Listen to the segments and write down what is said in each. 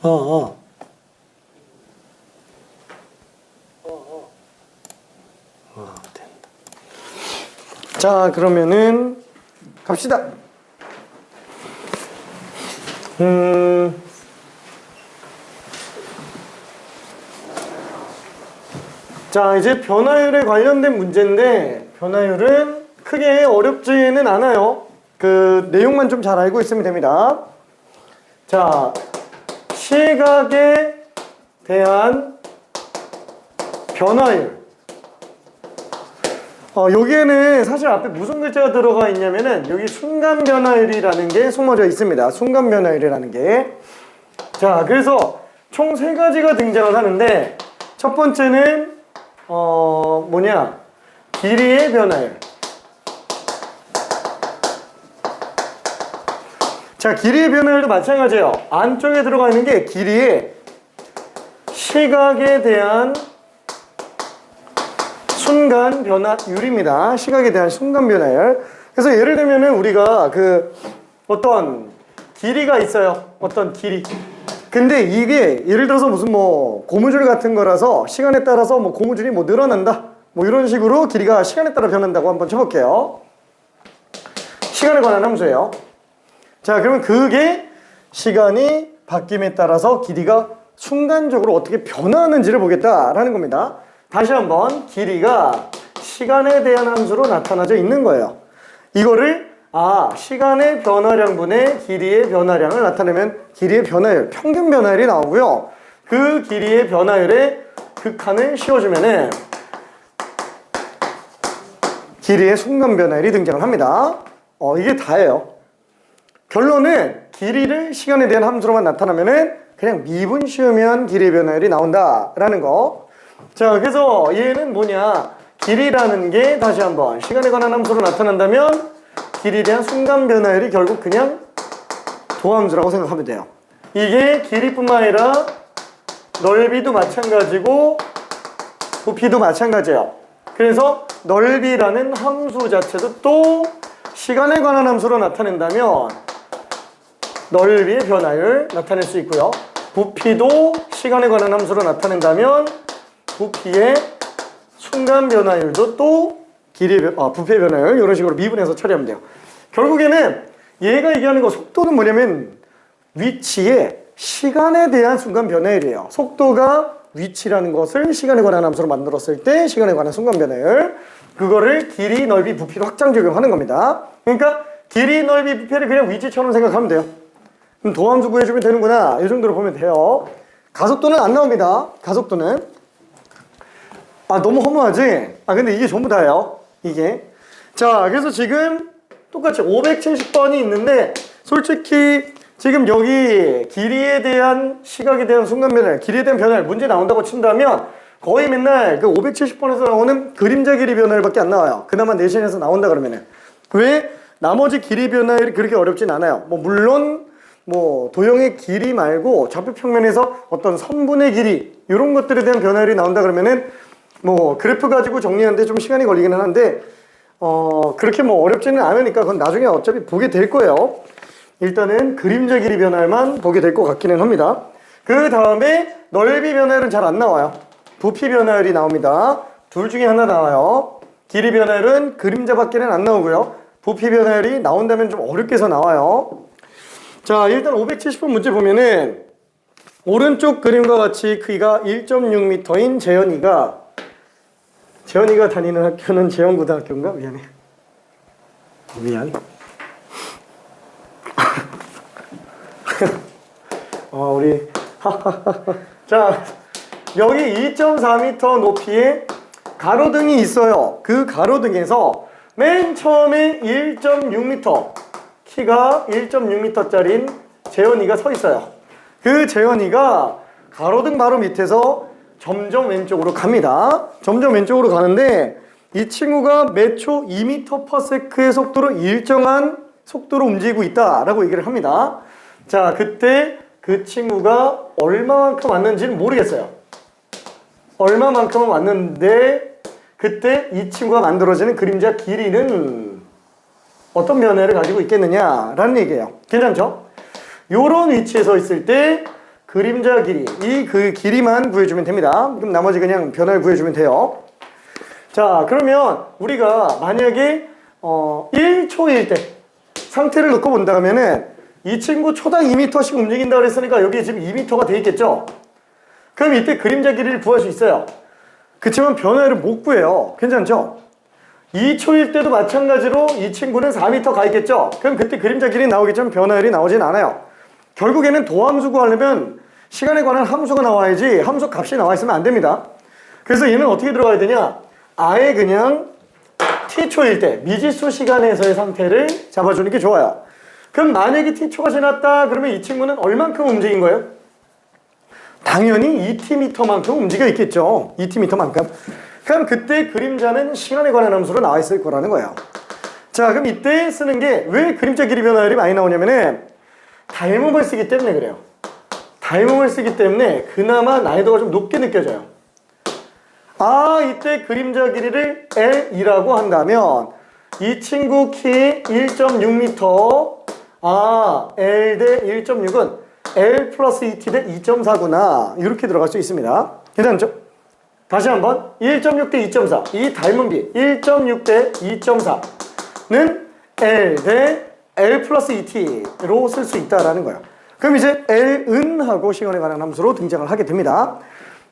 어. 된다. 자, 그러면은 갑시다. 자, 이제 변화율에 관련된 문제인데, 변화율은 크게 어렵지는 않아요. 그 내용만 좀 잘 알고 있으면 됩니다. 자, 시각에 대한 변화율. 여기에는 사실 앞에 무슨 글자가 들어가 있냐면은, 여기 순간 변화율이라는 게 숨어져 있습니다. 순간 변화율이라는 게. 자, 그래서 총 세 가지가 등장을 하는데, 첫 번째는 길이의 변화율. 자, 길이의 변화율도 마찬가지예요. 안쪽에 들어가 있는 게 길이의 시각에 대한 순간 변화율입니다. 시각에 대한 순간 변화율. 그래서 예를 들면은 우리가 어떤 길이가 있어요. 어떤 길이. 근데 이게 예를 들어서 무슨 고무줄 같은 거라서 시간에 따라서 고무줄이 늘어난다. 이런 식으로 길이가 시간에 따라 변한다고 한번 쳐볼게요. 시간에 관한 함수예요. 자, 그러면 그게 시간이 바뀜에 따라서 길이가 순간적으로 어떻게 변화하는지를 보겠다라는 겁니다. 다시 한번 길이가 시간에 대한 함수로 나타나져 있는 거예요. 이거를 시간의 변화량분의 길이의 변화량을 나타내면 길이의 변화율, 평균 변화율이 나오고요. 그 길이의 변화율에 극한을 씌워주면은 길이의 순간 변화율이 등장을 합니다. 이게 다예요. 결론은 길이를 시간에 대한 함수로만 나타나면은 그냥 미분 씌우면 길이의 변화율이 나온다라는 거. 자, 그래서 얘는 길이라는 게 다시 한번 시간에 관한 함수로 나타난다면 길이에 대한 순간 변화율이 결국 그냥 도함수라고 생각하면 돼요. 이게 길이뿐만 아니라 넓이도 마찬가지고 부피도 마찬가지예요. 그래서 넓이라는 함수 자체도 또 시간에 관한 함수로 나타낸다면 넓이의 변화율 나타낼 수 있고요. 부피도 시간에 관한 함수로 나타낸다면 부피의 순간 변화율도 또 부피의 변화율 이런 식으로 미분해서 처리하면 돼요. 결국에는 얘가 얘기하는 거 속도는 뭐냐면 위치의 시간에 대한 순간 변화율이에요. 속도가 위치라는 것을 시간에 관한 함수로 만들었을 때 시간에 관한 순간 변화율, 그거를 길이, 넓이, 부피로 확장 적용하는 겁니다. 그러니까 길이, 넓이, 부피를 그냥 위치처럼 생각하면 돼요. 그럼 도함수 구해주면 되는구나, 이 정도로 보면 돼요. 가속도는 안 나옵니다. 가속도는 너무 허무하지? 근데 이게 전부 다예요. 이게. 자, 그래서 지금 똑같이 570번이 있는데 솔직히 지금 여기 길이에 대한 시각에 대한 순간 변화율, 길이에 대한 변화율 문제 나온다고 친다면 거의 맨날 570번에서 나오는 그림자 길이 변화율밖에 안 나와요. 그나마 내신에서 나온다 그러면은. 왜? 나머지 길이 변화율이 그렇게 어렵진 않아요. 물론 도형의 길이 말고 좌표 평면에서 어떤 선분의 길이 이런 것들에 대한 변화율이 나온다 그러면은 그래프 가지고 정리하는데 좀 시간이 걸리기는 한데 그렇게 어렵지는 않으니까 그건 나중에 어차피 보게 될 거예요. 일단은 그림자 길이 변화만 보게 될 것 같기는 합니다. 그 다음에 넓이 변화율은 잘 안 나와요. 부피 변화율이 나옵니다. 둘 중에 하나 나와요. 길이 변화율은 그림자밖에는 안 나오고요. 부피 변화율이 나온다면 좀 어렵게 해서 나와요. 자, 일단 570번 문제 보면은 오른쪽 그림과 같이 크기가 1.6m인 재현이가 다니는 학교는 재현고등학교인가? 미안해. 미안. 우리 자, 여기 2.4m 높이의 가로등이 있어요. 그 가로등에서 맨 처음에 1.6m, 키가 1.6m짜리인 재현이가 서 있어요. 그 재현이가 가로등 바로 밑에서 점점 왼쪽으로 갑니다. 점점 왼쪽으로 가는데 이 친구가 매초 2m/s의 속도로 일정한 속도로 움직이고 있다라고 얘기를 합니다. 자, 그때 그 친구가 얼마만큼 왔는지는 모르겠어요. 얼마만큼은 왔는데 그때 이 친구가 만들어지는 그림자 길이는 어떤 변화를 가지고 있겠느냐라는 얘기예요. 괜찮죠? 요런 위치에 서 있을 때 그림자 길이, 이 그 길이만 구해주면 됩니다. 그럼 나머지 그냥 변화를 구해주면 돼요. 자, 그러면 우리가 만약에 1초일 때 상태를 놓고 본다면은 이 친구 초당 2m씩 움직인다 그랬으니까 여기 지금 2m가 돼 있겠죠? 그럼 이때 그림자 길이를 구할 수 있어요. 그치만 변화를 못 구해요. 괜찮죠? 2초일 때도 마찬가지로 이 친구는 4m 가 있겠죠? 그럼 그때 그림자 길이 나오겠지만 변화율이 나오진 않아요. 결국에는 도함수 구하려면 시간에 관한 함수가 나와야지 함수 값이 나와 있으면 안 됩니다. 그래서 얘는 어떻게 들어가야 되냐? 아예 그냥 t초일 때 미지수 시간에서의 상태를 잡아주는 게 좋아요. 그럼 만약에 t초가 지났다 그러면 이 친구는 얼만큼 움직인 거예요? 당연히 2t만큼 움직여 있겠죠. 2t만큼. 그럼 그때 그림자는 시간에 관한 함수로 나와 있을 거라는 거예요. 자, 그럼 이때 쓰는 게 왜 그림자 길이 변화율이 많이 나오냐면은 닮음을 쓰기 때문에 그래요. 닮음을 쓰기 때문에 그나마 난이도가 좀 높게 느껴져요. 아, 이때 그림자 길이를 L이라고 한다면 이 친구 키 1.6m, L 대 1.6은 L 플러스 2t 대 2.4구나 이렇게 들어갈 수 있습니다. 괜찮죠? 다시 한번 1.6 대 2.4 이 닮음비 1.6 대 2.4는 L 대 L 플러스 2t로 쓸 수 있다라는 거예요. 그럼 이제 L은 하고 시간에 관한 함수로 등장을 하게 됩니다.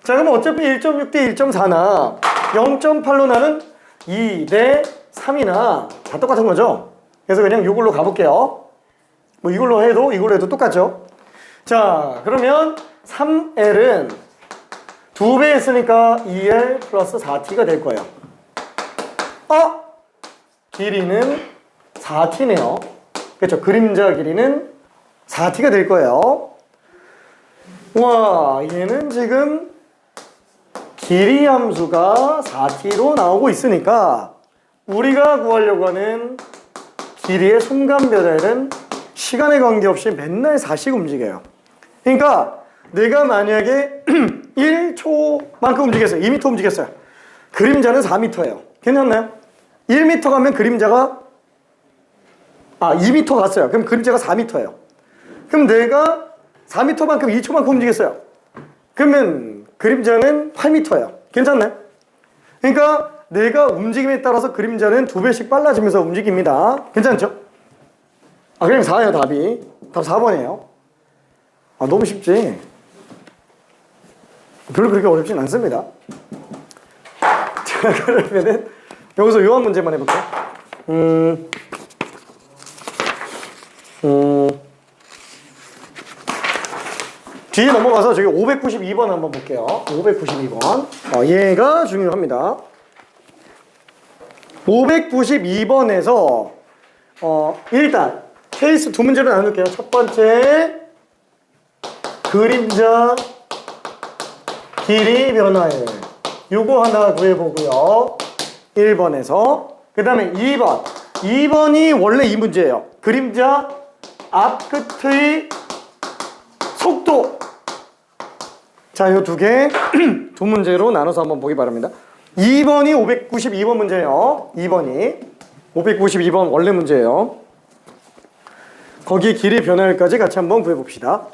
자, 그럼 어차피 1.6 대 1.4나 0.8로 나는 2 대 3이나 다 똑같은 거죠. 그래서 그냥 이걸로 가볼게요. 뭐 이걸로 해도 똑같죠. 자, 그러면 3L은 2배 했으니까 2L 플러스 4T가 될 거예요. 길이는 4T네요. 그렇죠. 그림자 길이는 4T가 될 거예요. 와, 얘는 지금 길이 함수가 4t로 나오고 있으니까 우리가 구하려고 하는 길이의 순간 변화율은 시간에 관계없이 맨날 4씩 움직여요. 그러니까 내가 만약에 1초만큼 움직였어요. 2m 움직였어요. 그림자는 4m예요. 괜찮나요? 1m 가면 그림자가 2m 갔어요. 그럼 그림자가 4m예요. 그럼 내가 4m만큼 2초만큼 움직였어요. 그러면 그림자는 8m예요. 괜찮나요? 그러니까 내가 움직임에 따라서 그림자는 2배씩 빨라지면서 움직입니다. 괜찮죠? 그냥 4예요, 답이. 답 4번이에요. 너무 쉽지? 별로 그렇게 어렵진 않습니다. 자, 그러면은 여기서 요 한 문제만 해볼게요. 뒤에 넘어가서 저기 592번 한번 볼게요. 592번. 얘가 중요합니다. 592번에서 일단 케이스 두 문제로 나눌게요. 첫 번째 그림자 길이 변화율 요거 하나 구해보고요. 1번에서 그 다음에 2번 2번이 원래 이 문제예요. 그림자 앞끝의 속도. 자, 요 두 개, 두 문제로 나눠서 한번 보기 바랍니다. 2번이 592번 문제예요. 2번이 592번 원래 문제예요. 거기에 길이 변화율까지 같이 한번 구해봅시다.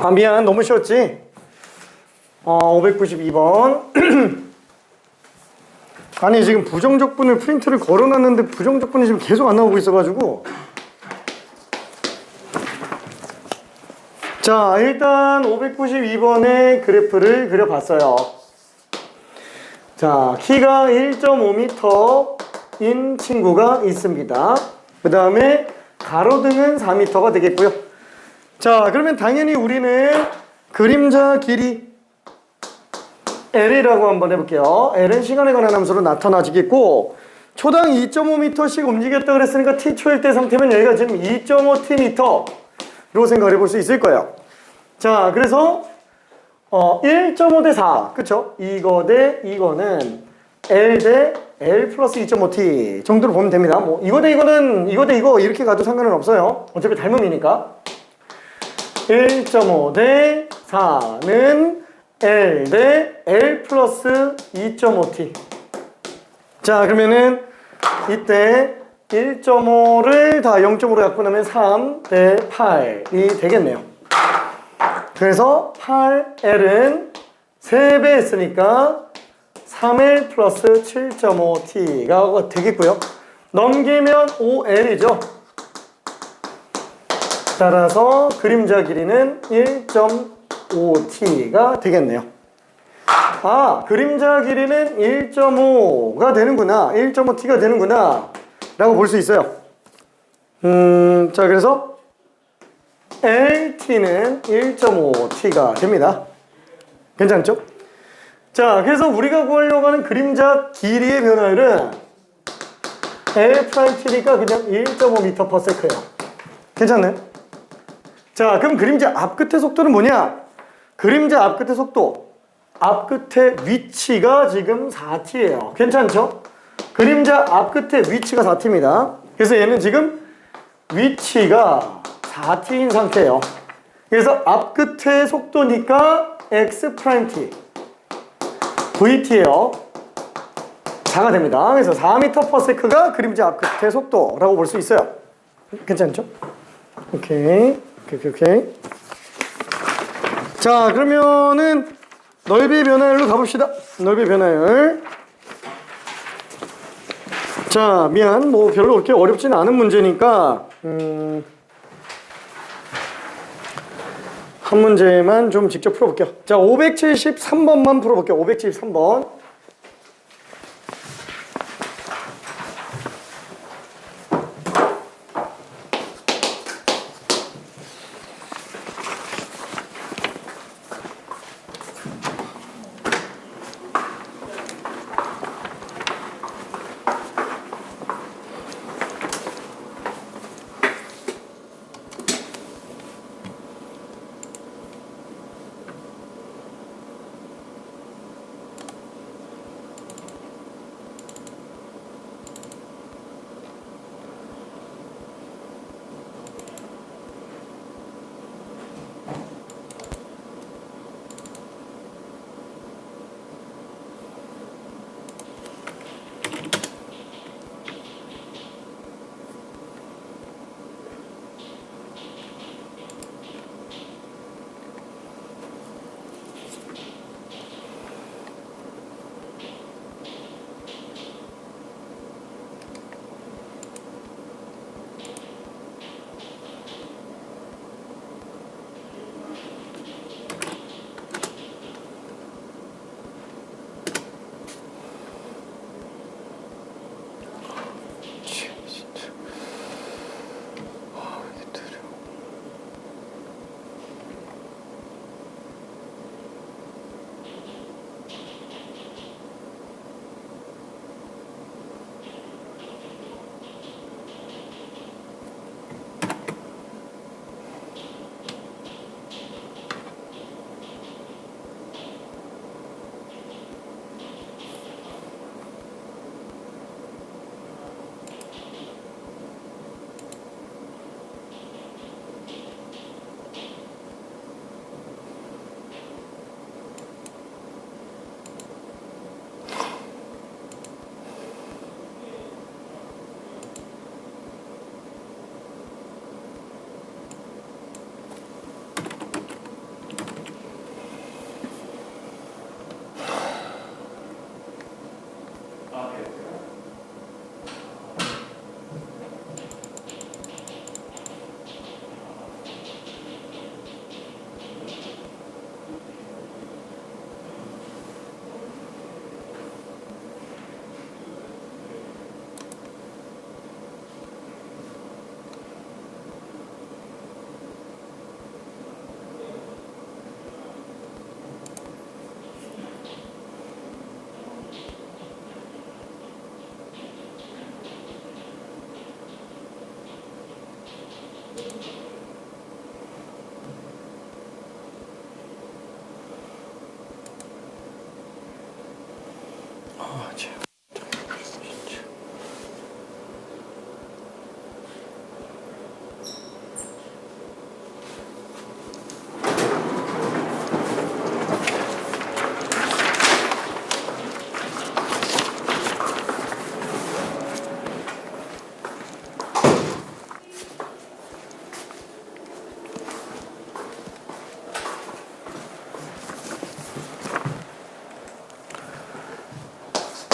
아, 미안. 너무 쉬웠지? 592번. 아니, 지금 부정적분을 프린트를 걸어놨는데 부정적분이 지금 계속 안 나오고 있어가지고. 자, 일단 592번의 그래프를 그려봤어요. 자, 키가 1.5m인 친구가 있습니다. 그 다음에 가로등은 4m가 되겠고요. 자, 그러면 당연히 우리는 그림자 길이 L이라고 한번 해볼게요. L은 시간에 관한 함수로 나타나지겠고, 초당 2.5m씩 움직였다 그랬으니까 t초일 때 상태면 여기가 지금 2.5tm로 생각을 해볼 수 있을 거예요. 자, 그래서 1.5 대 4, 그쵸? 이거 대 이거는 L 대 L 플러스 2.5t 정도로 보면 됩니다. 뭐 이거 대 이거는 이거 대 이거 이렇게 가도 상관은 없어요. 어차피 닮음이니까. 1.5 대 4는 L 대 L 플러스 2.5t. 자, 그러면은 이때 1.5를 다 0.5로 약분하면 3 대 8이 되겠네요. 그래서 8L은 3배 했으니까 3L 플러스 7.5t가 되겠고요. 넘기면 5L이죠. 따라서 그림자 길이는 1.5t가 되겠네요. 아, 그림자 길이는 1.5가 되는구나, 1.5t가 되는구나 라고 볼 수 있어요. 자, 그래서 LT는 1.5t가 됩니다. 괜찮죠? 자, 그래서 우리가 구하려고 하는 그림자 길이의 변화율은 L'T니까 그냥 1.5m/s예요. 괜찮나요? 자, 그럼 그림자 앞끝의 속도는 뭐냐? 그림자 앞끝의 속도, 앞끝의 위치가 지금 4t예요. 괜찮죠? 그림자 앞끝의 위치가 4t입니다. 그래서 얘는 지금 위치가 4t인 상태예요. 그래서 앞끝의 속도니까 x't, vt예요. 4가 됩니다. 그래서 4m/s가 그림자 앞끝의 속도라고 볼 수 있어요. 괜찮죠? 오케이. 자, 그러면은 넓이의 변화율로 가봅시다. 넓이의 변화율. 자, 미안. 뭐 별로 그렇게 어렵지는 않은 문제니까 한 문제만 좀 직접 풀어볼게요. 자, 573번만 풀어볼게요. 573번.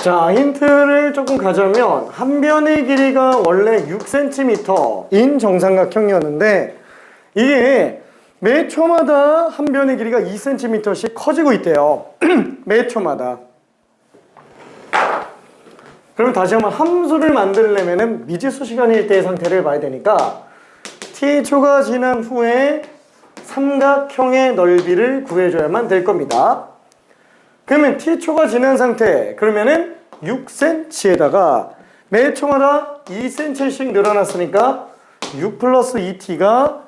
자, 힌트를 조금 가자면 한 변의 길이가 원래 6cm인 정삼각형이었는데 이게 매 초마다 한 변의 길이가 2cm씩 커지고 있대요. 매 초마다. 그럼 다시 한번 함수를 만들려면 미지수 시간일 때의 상태를 봐야 되니까 t초가 지난 후에 삼각형의 넓이를 구해줘야만 될 겁니다. 그러면 t초가 지난 상태, 그러면은 6cm에다가 매 초마다 2cm씩 늘어났으니까 6 플러스 2t가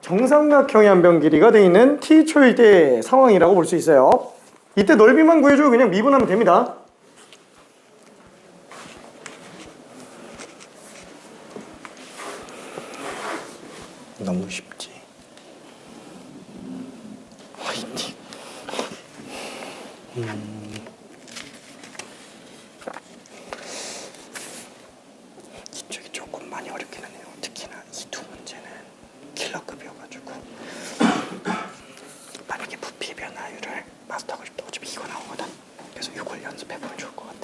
정삼각형의 한 변 길이가 되어 있는 t초일 때의 상황이라고 볼 수 있어요. 이때 넓이만 구해주고 그냥 미분하면 됩니다. 너무 쉽지. 화이팅. 이쪽이 조금 많이 어렵긴 하네요. 특히나 이 두 문제는 킬러급이어가지고 만약에 부피 변화율을 마스터하고 싶다 어차피 이거 나오거든. 그래서 이걸 연습해보면 좋을 것 같아.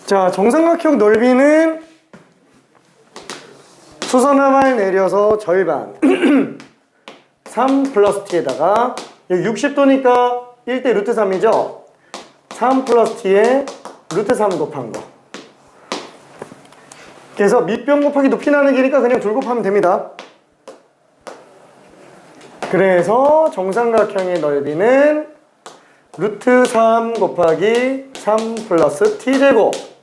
자, 정삼각형 넓이는 수선함을 내려서 절반 3 플러스 t에다가 여기 60도니까 1대 루트 3이죠. 3 플러스 t에 루트 3 곱한 거. 그래서 밑변 곱하기 높이 나는 길이니까 그냥 둘 곱하면 됩니다. 그래서 정삼각형의 넓이는 루트 3 곱하기 3 플러스 t제곱.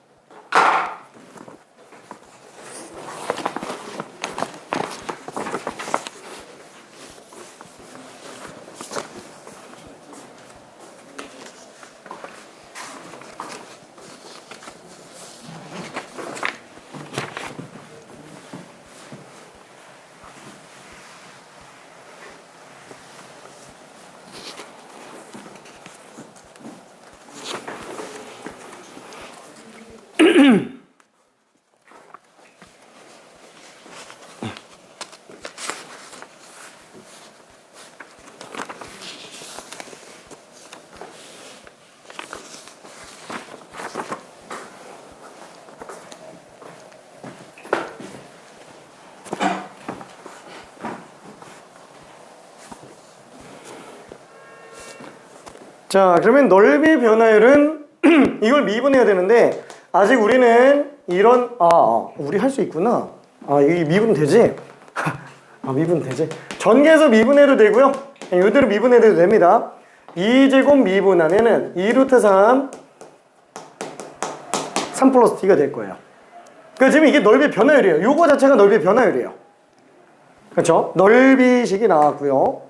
자, 그러면 넓이 변화율은 이걸 미분해야 되는데 아직 우리는 이런 우리 할 수 있구나. 이게 미분 되지? 미분 되지? 전개해서 미분해도 되고요. 이대로 미분해도 됩니다. 2제곱 미분하면은 2루트 3 플러스 t가 될 거예요. 그러니까 지금 이게 넓이 변화율이에요. 요거 자체가 넓이 변화율이에요. 그렇죠? 넓이식이 나왔고요.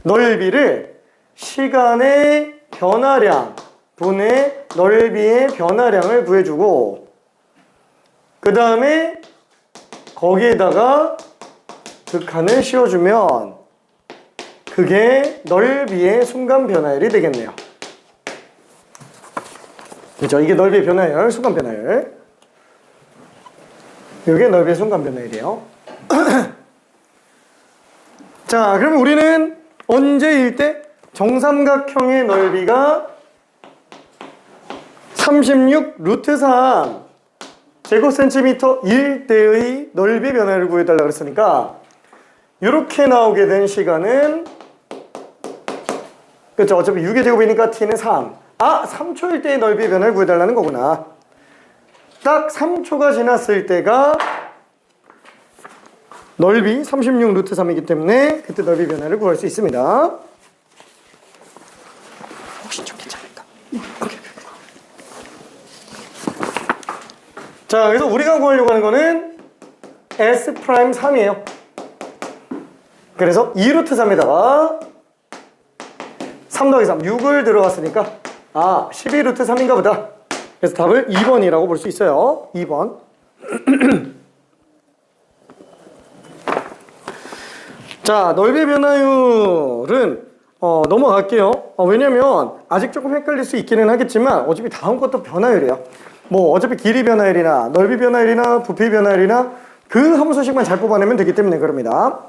넓이를 시간의 변화량 분의 넓이의 변화량을 구해주고 그 다음에 거기에다가 극한을 씌워주면 그게 넓이의 순간 변화율이 되겠네요. 그렇죠? 이게 넓이의 변화율, 순간 변화율. 이게 넓이의 순간 변화율이에요. 자, 그럼 우리는 언제일 때 정삼각형의 넓이가 36 루트 3 제곱센티미터 1대의 넓이 변화를 구해달라고 그랬으니까 이렇게 나오게 된 시간은 그렇죠. 어차피 6의 제곱이니까 t는 3. 3초일 때의 넓이 변화를 구해달라는 거구나. 딱 3초가 지났을 때가 넓이 36 루트 3이기 때문에 그때 넓이 변화를 구할 수 있습니다. 혹시 좀 괜찮을까? 오케이. 자, 그래서 우리가 구하려고 하는 거는 S 프라임 3이에요. 그래서 2루트 3에다가 3 더하기 3, 6을 들어갔으니까 12루트 3인가 보다. 그래서 답을 2번이라고 볼 수 있어요. 2번. 자, 넓이 변화율은 넘어갈게요. 왜냐면 아직 조금 헷갈릴 수 있기는 하겠지만 어차피 다음 것도 변화율이에요. 뭐 어차피 길이 변화율이나 넓이 변화율이나 부피 변화율이나 그 함수식만 잘 뽑아내면 되기 때문에 그럽니다.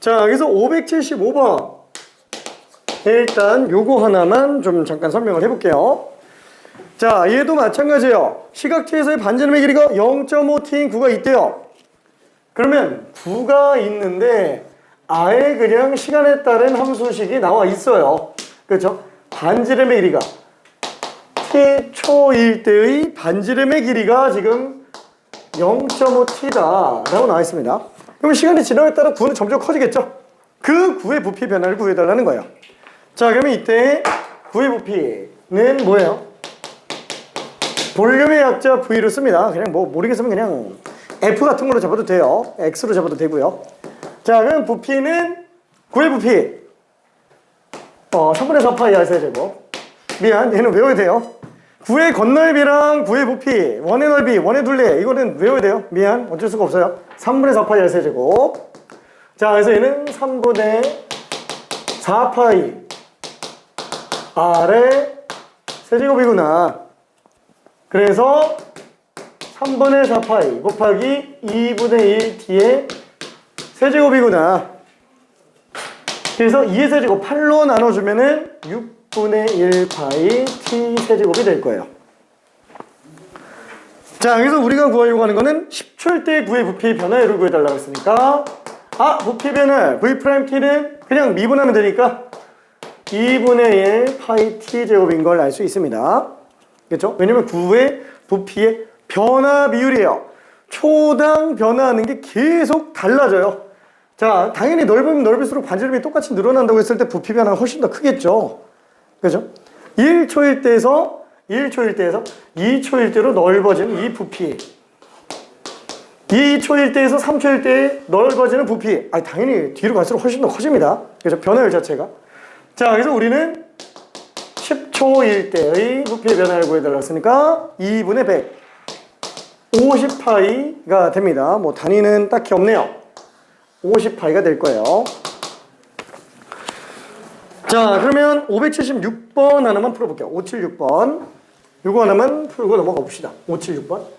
자, 그래서 575번. 일단 요거 하나만 좀 잠깐 설명을 해볼게요. 자, 얘도 마찬가지예요. 시각티에서의 반지름의 길이가 0.5t인 구가 있대요. 그러면 구가 있는데 아예 그냥 시간에 따른 함수식이 나와 있어요. 그렇죠? 반지름의 길이가 t초일 때의 반지름의 길이가 지금 0.5t다 라고 나와 있습니다. 그러면 시간이 지남에 따라 구는 점점 커지겠죠? 그 구의 부피 변화를 구해달라는 거예요. 자, 그러면 이때 구의 부피는 뭐예요? 볼륨의 약자 V로 씁니다. 그냥 뭐 모르겠으면 그냥 F 같은 걸로 잡아도 돼요. X로 잡아도 되고요. 자, 그럼 부피는 구의 부피 3분의 4파이 r 세제곱. 미안, 얘는 외워야 돼요. 구의 건넓이랑 구의 부피, 원의 넓이, 원의 둘레, 이거는 외워야 돼요. 미안, 어쩔 수가 없어요. 3분의 4파이 r 세제곱. 자, 그래서 얘는 3분의 4파이 r의 세제곱이구나. 그래서 3분의 4파이 곱하기 2분의 1t의 세제곱이구나. 그래서 2의 세제곱 8로 나눠주면은 6분의 1파이 t 세제곱이 될 거예요. 자, 여기서 우리가 구하려고 하는 거는 10초일 때 구의 부피 변화율을 구해달라고 했으니까 부피 변화율 V'T는 그냥 미분하면 되니까 2분의 1 파이 t 제곱인 걸 알 수 있습니다. 그렇죠? 왜냐면 구의 부피의 변화 비율이에요. 초당 변화하는 게 계속 달라져요. 자, 당연히 넓으면 넓을수록 반지름이 똑같이 늘어난다고 했을 때 부피 변화가 훨씬 더 크겠죠. 그죠? 1초일 때에서 2초일 때로 넓어지는 이 부피. 2초일 때에서 3초일 때에 넓어지는 부피. 당연히 뒤로 갈수록 훨씬 더 커집니다. 그죠? 변화율 자체가. 자, 그래서 우리는 10초일 때의 부피의 변화를 구해달라고 했으니까 2분의 100. 50파이가 됩니다. 뭐 단위는 딱히 없네요. 50파이가 될 거예요. 자, 그러면 576번 하나만 풀어볼게요. 576번. 요거 하나만 풀고 넘어가 봅시다. 576번.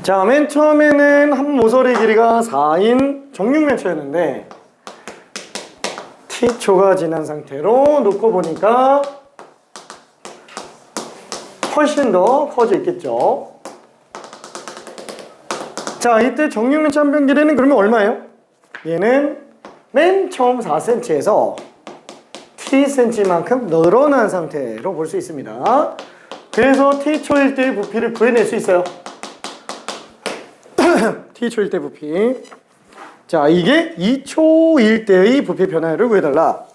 자, 맨 처음에는 한 모서리 길이가 4인 정육면체였는데 t초가 지난 상태로 놓고 보니까 훨씬 더 커져 있겠죠. 자, 이때 정육면체 한 변 길이는 그러면 얼마예요? 얘는 맨 처음 4cm에서 tcm만큼 늘어난 상태로 볼 수 있습니다. 그래서 t초일 때의 부피를 구해낼 수 있어요. t초일 때 부피. 자, 이게 2초일 때의 부피 변화율을 구해달라.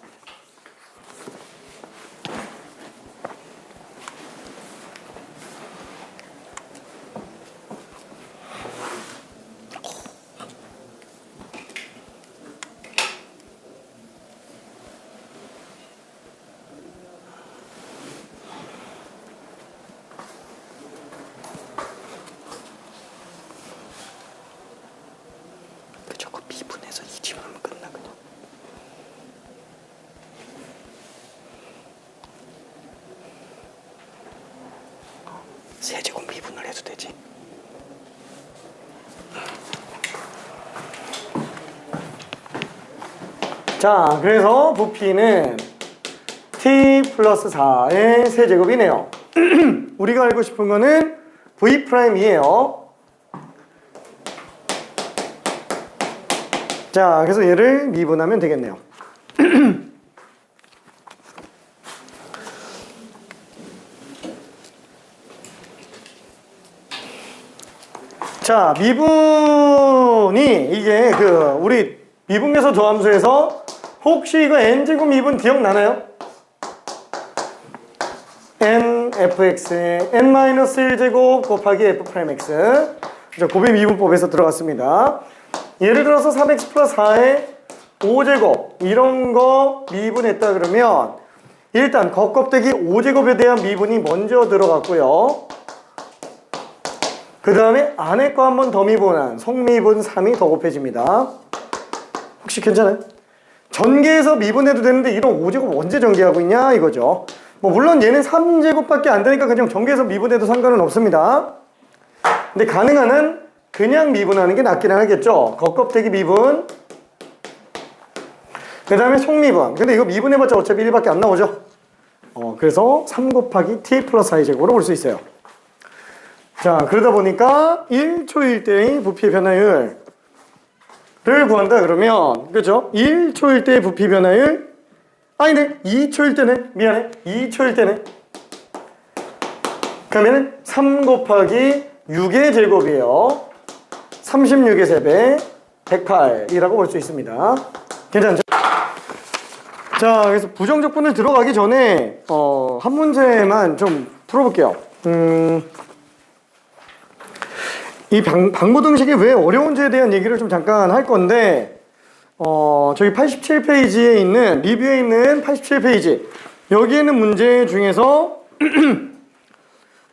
저거 미분해서 2지 하면 끝나 그냥. 세제곱 미분을 해도 되지. 자, 그래서 부피는 t 플러스 4의 세제곱이네요. 우리가 알고 싶은 거는 v'이에요. 자, 그래서 얘를 미분하면 되겠네요. 자, 미분이 이게 우리 미분계수 조함수에서 혹시 이거 n제곱 미분 기억나나요? n fx의 n-1제곱 곱하기 f'x. 곱의 미분법에서 들어갔습니다. 예를 들어서 3x 플러스 4의 5제곱 이런 거 미분했다 그러면 일단 겉껍데기 5제곱에 대한 미분이 먼저 들어갔고요. 그 다음에 안에 거 한 번 더 미분한 속미분 3이 더 곱해집니다. 혹시 괜찮아요? 전개해서 미분해도 되는데 이런 5제곱 언제 전개하고 있냐 이거죠. 뭐 물론 얘는 3제곱밖에 안 되니까 그냥 전개해서 미분해도 상관은 없습니다. 근데 가능한 한 그냥 미분하는 게 낫기는 하겠죠. 겉껍데기 미분, 그 다음에 속미분. 근데 이거 미분해봤자 어차피 1밖에 안 나오죠. 그래서 3 곱하기 t 플러스 4의 제곱으로 볼 수 있어요. 자, 그러다 보니까 1초일 때의 부피 변화율을 구한다 그러면, 그죠? 1초일 때의 부피 변화율, 아니네, 2초일 때네. 미안해, 2초일 때네. 그러면은 3 곱하기 6의 제곱이에요. 36의 세배 108이라고 볼 수 있습니다. 괜찮죠? 자, 그래서 부정적분을 들어가기 전에 한 문제만 좀 풀어볼게요. 이 방부등식이 왜 어려운지에 대한 얘기를 좀 잠깐 할 건데 저기 87페이지에 있는 리뷰에 있는 87페이지 여기에는 문제 중에서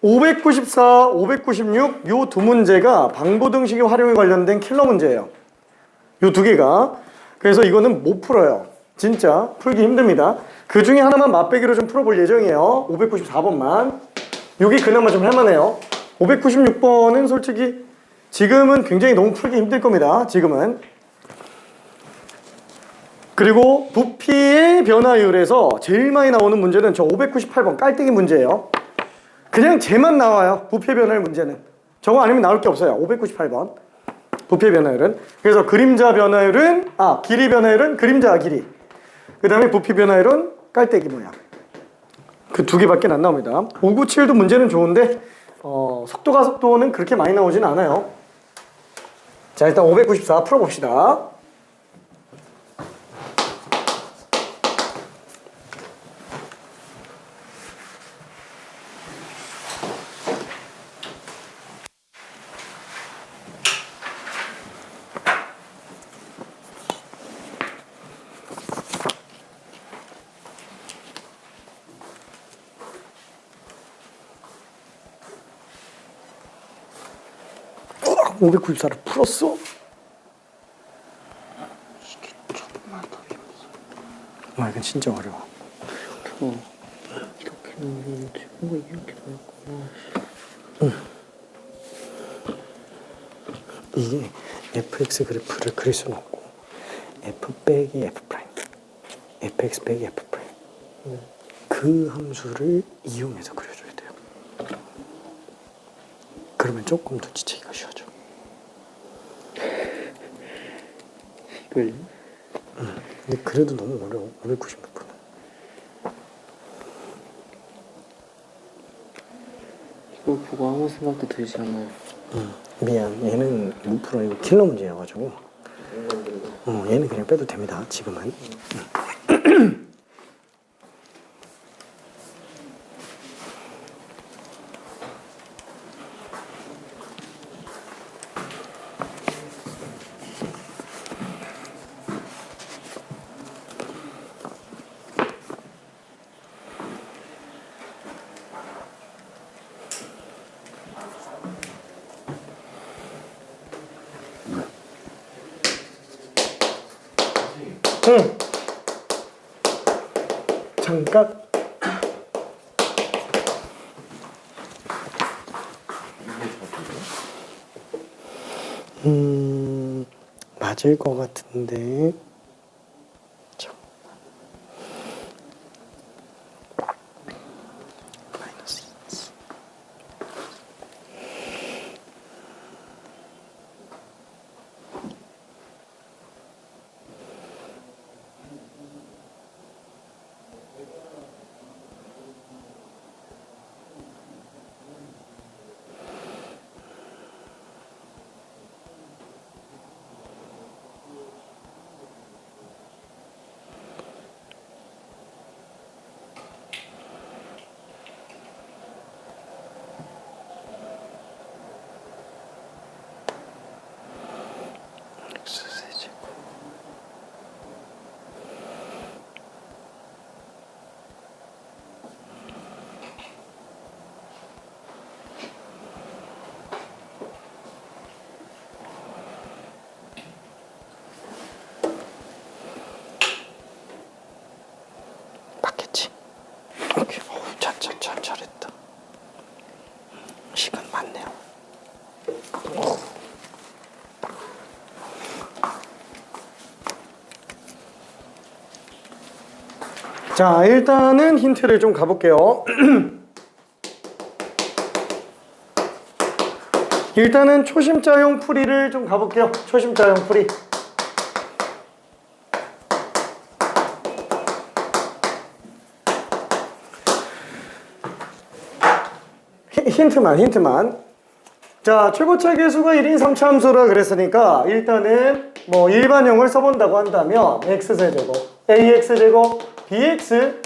594, 596 요 두 문제가 방부등식의 활용에 관련된 킬러 문제예요. 요 두 개가. 그래서 이거는 못 풀어요. 진짜 풀기 힘듭니다. 그 중에 하나만 맛배기로 좀 풀어볼 예정이에요. 594번만. 요게 그나마 좀 할만해요. 596번은 솔직히 지금은 굉장히 너무 풀기 힘들 겁니다. 지금은. 그리고 부피의 변화율에서 제일 많이 나오는 문제는 저 598번 깔때기 문제예요. 그냥 쟤만 나와요. 부피 변화율 문제는. 저거 아니면 나올 게 없어요. 598번. 부피 변화율은. 그래서 그림자 변화율은, 길이 변화율은 그림자 길이. 그 다음에 부피 변화율은 깔때기 모양. 그 두 개밖에 안 나옵니다. 597도 문제는 좋은데, 속도는 그렇게 많이 나오진 않아요. 자, 일단 594 풀어봅시다. 어, 594를 풀었어? 이게 조금만 더 이건 진짜 어려워. 이렇게 넣는데 뭔가 이렇게 나왔구나. 이게 fx 그래프를 그릴 수는 없고 f 빼기 f 프라임, fx 빼기 f 프라임 그 함수를 이용해서 그려줘야 돼요. 그러면 조금 더 지체기가 쉬워져. 이걸 근데 그래도 너무 어려워. 596%. 이거 보고 아무 생각도 들지 않아요. 미안. 얘는 루프로 아니고 킬러 문제여가지고. 얘는 그냥 빼도 됩니다. 지금은. 잠깐. 맞을 것 같은데. 자. 마이너스 2. X세제곱. 맞겠지? 오케이. 잘했다. 시간 많네요. 자, 일단은 힌트를 좀 가볼게요. 일단은 초심자용 풀이를 좀 가볼게요. 초심자용 풀이. 힌트만. 자, 최고차 계수가 1인 3차 함수라 그랬으니까 일단은 뭐 일반형을 써본다고 한다면 x세제곱, ax제곱, bx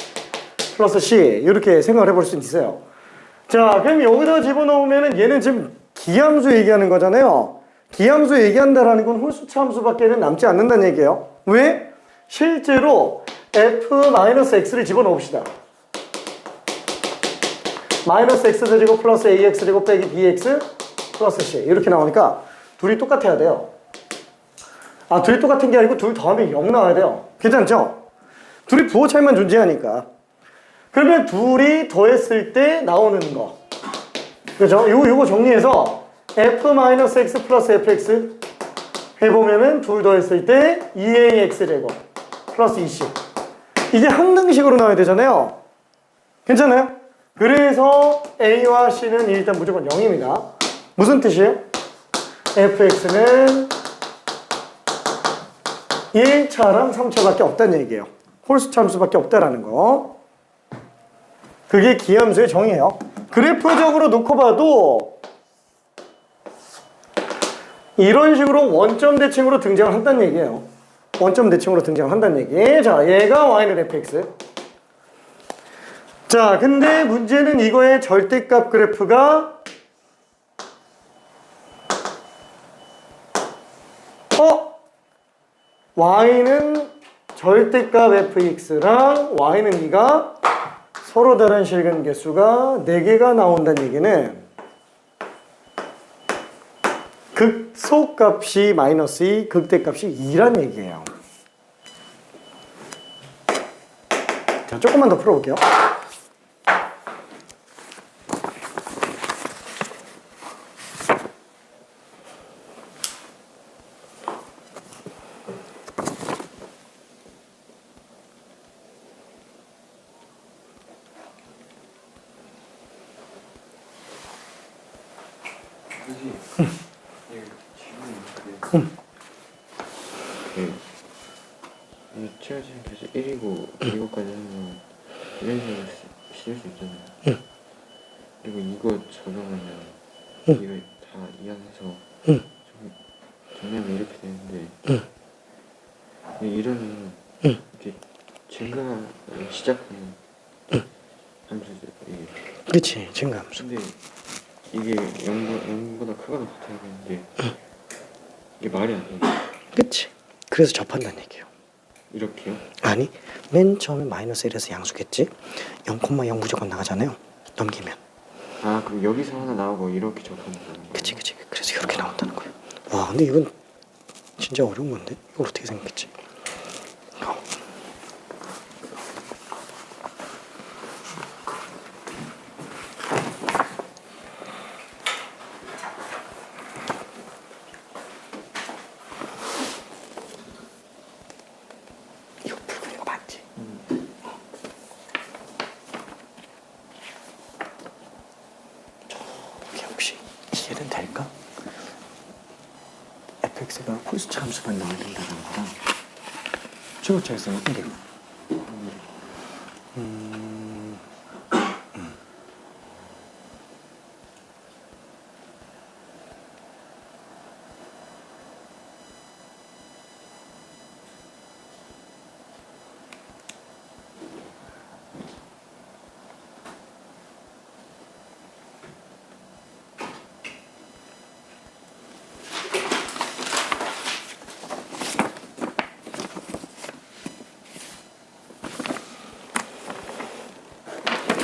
플러스 c 이렇게 생각을 해볼 수 있어요. 자, 그럼 여기다 집어넣으면은 얘는 지금 기함수 얘기하는 거잖아요. 기함수 얘기한다라는 건 홀수차 함수밖에는 남지 않는다는 얘기예요. 왜? 실제로 f-x를 집어넣읍시다. 마이너스 x제곱 플러스 ax제곱 빼기 bx 플러스 c 이렇게 나오니까 둘이 똑같아야 돼요. 아, 둘이 똑같은 게 아니고 둘 더하면 0 나와야 돼요. 괜찮죠? 둘이 부호 차이만 존재하니까. 그러면 둘이 더했을 때 나오는 거. 그죠? 요거 정리해서 f-x 플러스 fx 해보면은 둘 더했을 때 2ax 제곱 플러스 2c. 이게 항등식으로 나와야 되잖아요. 괜찮아요? 그래서 a와 c는 일단 무조건 0입니다. 무슨 뜻이에요? fx는 1차랑 3차밖에 없다는 얘기예요. 홀수차 함수밖에 없다라는 거. 그게 기함수의 정의예요. 그래프적으로 놓고 봐도 이런 식으로 원점 대칭으로 등장을 한다는 얘기예요. 원점 대칭으로 등장을 한다는 얘기. 자, 얘가 y는 fx. 자, 근데 문제는 이거의 절대값 그래프가 y는 절대값 fx랑 y는 2가 서로 다른 실근 개수가 4개가 나온다는 얘기는 극소값이 마이너스 2, 극대값이 2란 얘기예요. 자, 조금만 더 풀어볼게요. 이 채워지는 계속 1이고 2고까지 하면 이런 식으로 씌울 수 있잖아요. 그리고 이거 적용하면 이걸 다 이항해서 정리하면 이렇게 되는데 이러면 이렇게 증가를 시작하는 함수죠. 이게. 그치, 증가함수. 근데 이게 0보다 크거나 같아야 되는데 이게 말이 안 되네. 그치. 그래서 접한다는 얘기예요. 이렇게요? 아니, 맨 처음에 마이너스 1에서 양수겠지? 0,0 무조건 나가잖아요. 넘기면. 아 그럼 여기서 하나 나오고 이렇게 접하는 거예요? 그치. 그래서 이렇게 나온다는 거예요. 와, 근데 이건 진짜 어려운 건데? 이걸 어떻게 생각했지? 이거 붉은 거 맞지? 저게 혹시 이해는 될까? fx가 홀수차 함수만 나와야 된다는 거랑 최고차에서는 1이고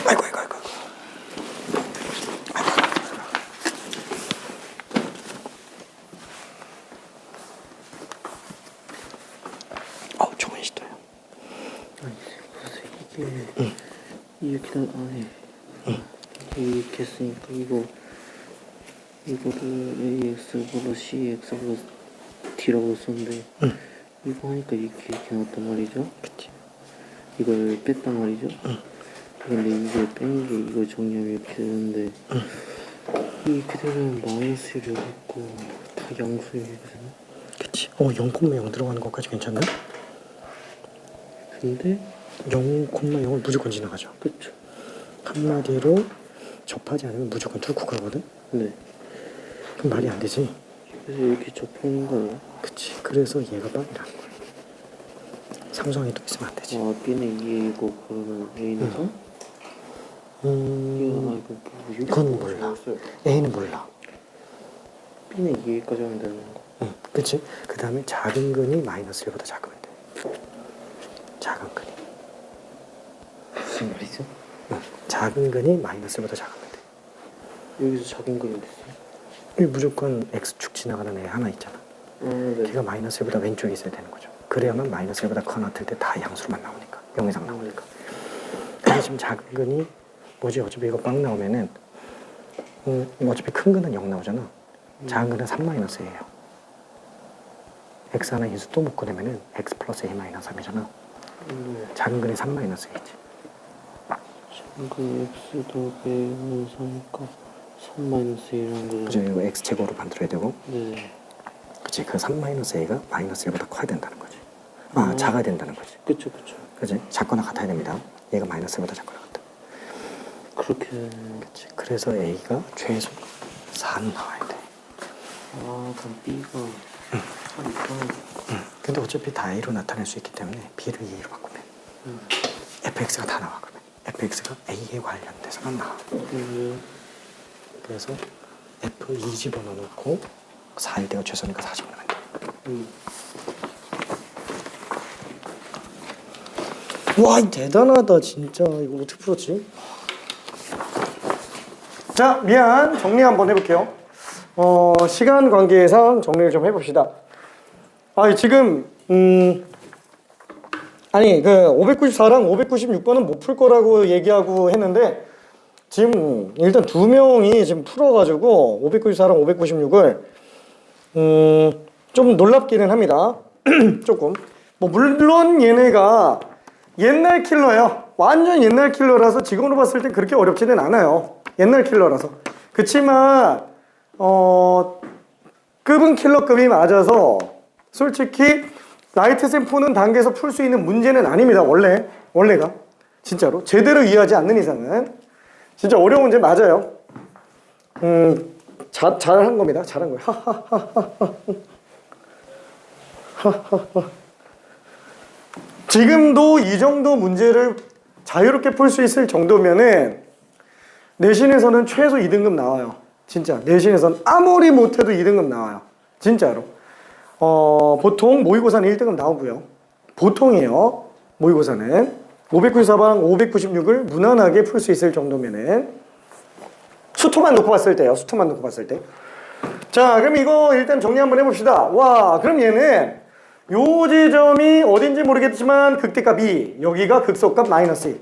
아이고. 좋은 시도야. 아니 그래서 이게 이렇게 안에 이렇게 했으니까 이거를 AX보다 CX보다 D라고 썼는데 이거 하니까 이렇게 나왔단 말이죠. 그치. 이걸 뺐단 말이죠. 근데 이걸 뺀 게 이걸 정리하면 이렇게 되는데 이렇게 되면 마이너스 1이 여기 있고 다 양수 여기 있거든요. 그치. 0,0 들어가는 것까지 괜찮나? 근데 0,0을 무조건 지나가죠. 그쵸. 한마디로 접하지 않으면 무조건 뚫고 가거든? 네. 그럼 말이 안 되지. 그래서 이렇게 접하는 거예요. 그치. 그래서 얘가 빵이라는 거야. 상수항이 또 있으면 안 되지. 아 B는 2이고 그러면 A는 3? 이거 그건 몰라. A는 몰라. B는 2까지 하면 되는 거. 응, 그치? 그 다음에 작은 근이 마이너스 1보다 작으면 돼. 작은 근이. 무슨 말이죠? 응, 작은 근이 마이너스 1보다 작으면 돼. 여기서 작은 그림 됐어요? 이 무조건 X축 지나가는 애 하나 있잖아. 네. 걔가 마이너스 1보다 왼쪽에 있어야 되는 거죠. 그래야만 마이너스 1보다 커나 틀 때 다 양수로만 나오니까. 0 이상 나오니까. 근데 지금 작은 근이 뭐지? 어차피 이거 빵 나오면은 어차피 큰 근은 0 나오잖아. 작은 근은 3-A예요. x 하나 인수 또 묶고 내면은 x 플러스 a 마이너스 3이잖아. 작은 근이 3-A지. 작은 그 X 더하기 3이니까 3-A라는 거죠. 그죠? 이거 x 제곱으로 만들어야 되고. 네. 그치? 그 3-A가 마이너스 1보다 커야 된다는 거지. 아, 작아야 된다는 거지. 그쵸. 그치? 작거나 같아야 됩니다. 얘가 마이너스 1보다 작거나 같다. 그렇게. 그치? 그래서 a가 최소 4는 나와야 돼. 아, 그럼 B가 3이니까. 근데 어차피 다 a로 나타낼 수 있기 때문에 b를 2a로 바꾸면 fx가 다 나와. 그러면 fx가 a에 관련돼서만 나와. 그래서 f 2 집어넣어 놓고 4일 때가 최소니까 4 집어넣으면 돼. 와, 대단하다 진짜. 이거 어떻게 풀었지? 자, 미안. 정리 한번 해볼게요. 시간 관계상 정리를 좀 해봅시다. 지금 아니 그 594랑 596번은 못 풀 거라고 얘기하고 했는데 지금 일단 두 명이 지금 풀어가지고 594랑 596을 좀 놀랍기는 합니다. 조금 뭐 물론 얘네가 옛날 킬러예요. 완전 옛날 킬러라서 지금으로 봤을 때 그렇게 어렵지는 않아요. 옛날 킬러라서. 그치만 급은 킬러급이 맞아서 솔직히 라이트 샘4는 단계에서 풀 수 있는 문제는 아닙니다. 원래가 진짜로 제대로 이해하지 않는 이상은 진짜 어려운 문제 맞아요. 잘한 겁니다. 잘한 거예요. 지금도 이 정도 문제를 자유롭게 풀 수 있을 정도면은 내신에서는 최소 2등급 나와요. 진짜 내신에서는 아무리 못해도 2등급 나와요. 진짜로. 보통 모의고사는 1등급 나오고요. 보통이에요. 모의고사는 594방 596을 무난하게 풀 수 있을 정도면은 수토만 놓고 봤을 때요. 수토만 놓고 봤을 때. 자, 그럼 이거 일단 정리 한번 해봅시다. 와, 그럼 얘는 요 지점이 어딘지 모르겠지만 극대값 2, 여기가 극소값 마이너스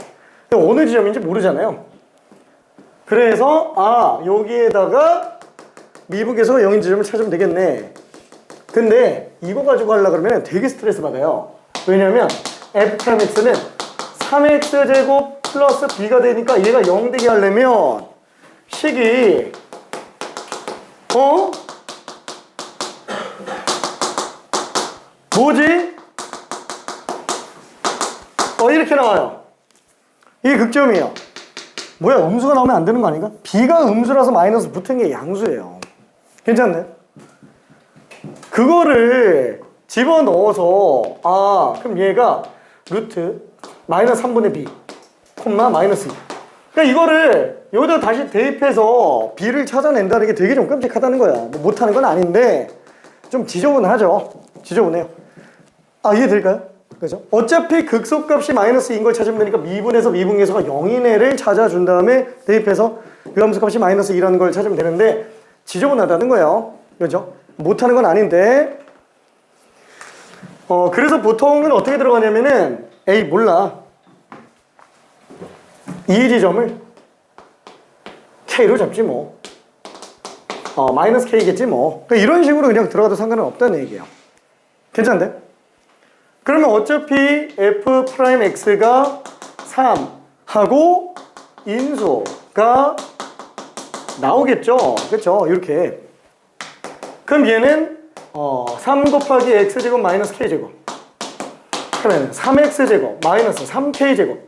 2. 어느 지점인지 모르잖아요. 그래서 여기에다가 미분계수가 0인 지점을 찾으면 되겠네. 근데 이거 가지고 하려고 그러면 되게 스트레스 받아요. 왜냐면 f'x는 3x제곱 플러스 b가 되니까 얘가 0 되게 하려면 식이 뭐지? 이렇게 나와요. 이게 극점이에요. 뭐야, 음수가 나오면 안 되는 거 아닌가? b가 음수라서 마이너스 붙은 게 양수예요. 괜찮네? 그거를 집어넣어서 그럼 얘가 루트 마이너스 3분의 b 콤마 마이너스 2. 그러니까 이거를 여기다 다시 대입해서 b를 찾아낸다는 게 되게 좀 끔찍하다는 거야. 뭐 못하는 건 아닌데 좀 지저분하죠. 지저분해요. 이해될까요? 그죠? 어차피 극소값이 마이너스 2인 걸 찾으면 되니까 미분에서 미분계수가 0인 애를 찾아준 다음에 대입해서 그 함수값이 마이너스 2라는 걸 찾으면 되는데 지저분하다는 거예요. 그죠? 못하는 건 아닌데 그래서 보통은 어떻게 들어가냐면은 몰라. 이 지점을 K로 잡지 뭐. 마이너스 K겠지 뭐. 그러니까 이런 식으로 그냥 들어가도 상관은 없다는 얘기예요. 괜찮은데? 그러면 어차피 f'x가 3하고 인수가 나오겠죠? 그렇죠? 이렇게. 그럼 얘는 3 곱하기 x제곱 마이너스 k제곱 그러면 3x제곱 마이너스 3k제곱